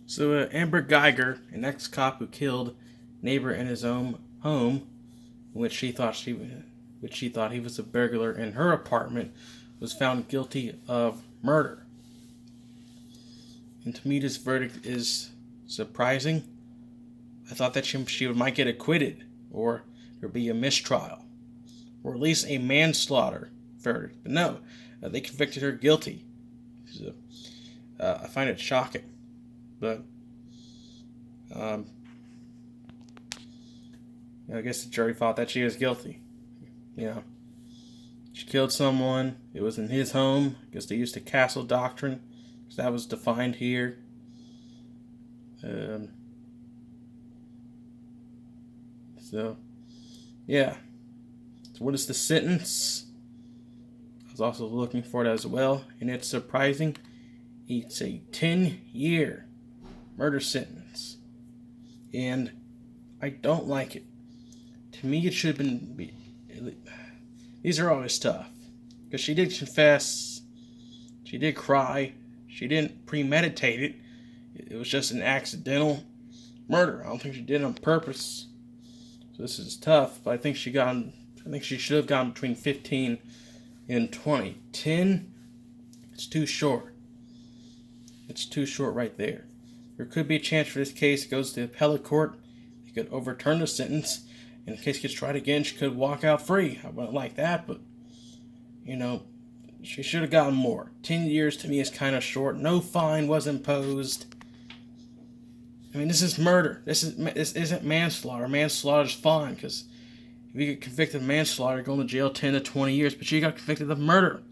So Amber Guyger, an ex-cop who killed neighbor in his own home, which she thought he was a burglar in her apartment, was found guilty of murder. And to me, this verdict is surprising. I thought that she might get acquitted, or there'd be a mistrial, or at least a manslaughter verdict. But no, they convicted her guilty. So, I find it shocking. But I guess the jury thought that she was guilty. She killed someone. It was in his home. I guess they used the castle doctrine, because that was defined here. So, yeah. So what is the sentence? I was also looking for it as well, and it's surprising. It's a 10-year murder sentence, and I don't like it. To me, it should have been. These are always tough, because she did confess, she did cry, she didn't premeditate it. It was just an accidental murder. I don't think she did it on purpose. So this is tough, but I think she should have gone between 15 and 20. 10, it's too short. It's too short right there. There could be a chance for this case goes to the appellate court. They could overturn the sentence, and the case gets tried again. She could walk out free. I wouldn't like that, but she should have gotten more. 10 years to me is kind of short. No fine was imposed. I mean, this is murder. This isn't manslaughter. Manslaughter is fine, because if you get convicted of manslaughter, you're going to jail 10 to 20 years. But she got convicted of murder,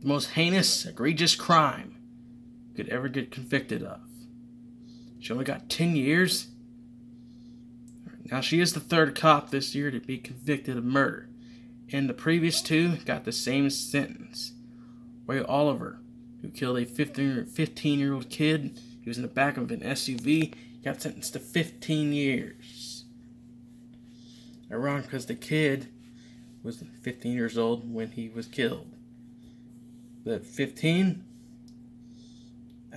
the most heinous, egregious crime you could ever get convicted of. She only got 10 years. Now, she is the third cop this year to be convicted of murder, and the previous two got the same sentence. Roy Oliver, who killed a 15-year-old kid, he was in the back of an SUV, got sentenced to 15 years. Ironic, because the kid was 15 years old when he was killed. But 15,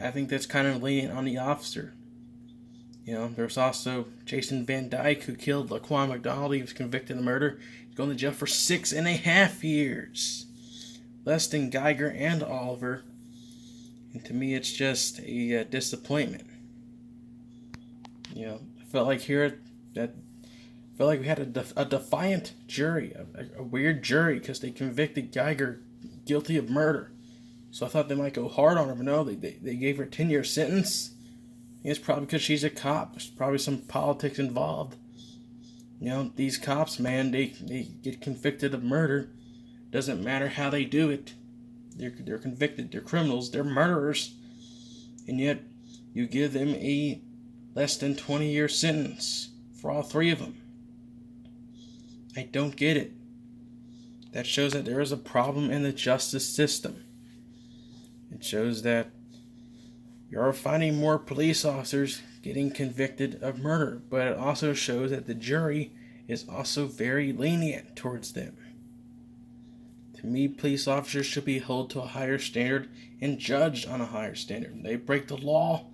I think that's kind of lenient on the officer. There's also Jason Van Dyke, who killed Laquan McDonald. He was convicted of murder. He's going to jail for 6.5 years. Less than Guyger and Oliver. And to me, it's just a disappointment. I felt like we had a defiant jury, a weird jury, because they convicted Guyger guilty of murder. So I thought they might go hard on her, but no, they gave her a 10-year sentence. It's probably because she's a cop. There's probably some politics involved. These cops, man, they get convicted of murder. Doesn't matter how they do it. They're convicted. They're criminals. They're murderers. And yet, you give them a less than 20-year sentence for all three of them. I don't get it. That shows that there is a problem in the justice system. It shows that you're finding more police officers getting convicted of murder, but it also shows that the jury is also very lenient towards them. To me, police officers should be held to a higher standard and judged on a higher standard. When they break the law,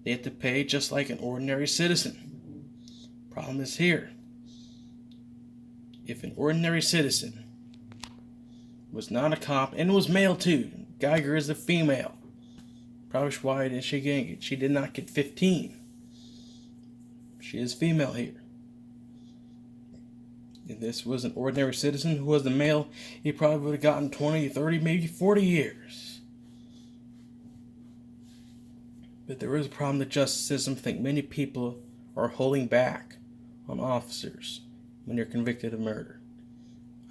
they have to pay just like an ordinary citizen. Problem is here. If an ordinary citizen was not a cop, and was male too, Guyger is a female, probably why did she get it? She did not get 15. She is female here. If this was an ordinary citizen who was a male, he probably would have gotten 20, 30, maybe 40 years. But there is a problem with the justice system. I think many people are holding back on officers when they're convicted of murder.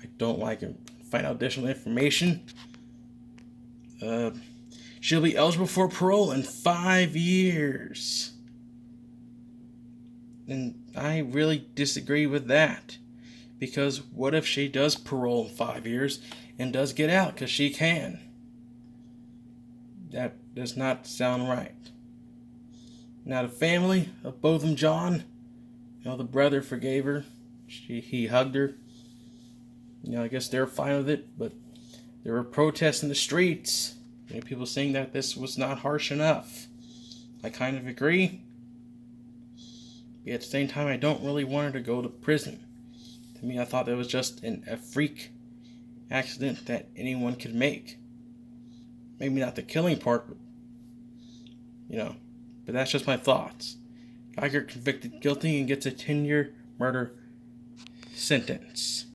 I don't like it. Find out additional information. She'll be eligible for parole in 5 years. And I really disagree with that. Because what if she does parole in 5 years and does get out? Because she can. That does not sound right. Now the family of Botham John, the brother forgave her. He hugged her. I guess they're fine with it, but there were protests in the streets. People saying that this was not harsh enough. I kind of agree. But at the same time, I don't really want her to go to prison. To me, I thought that was just a freak accident that anyone could make. Maybe not the killing part, but, but that's just my thoughts. Guyger convicted guilty and gets a 10-year murder sentence.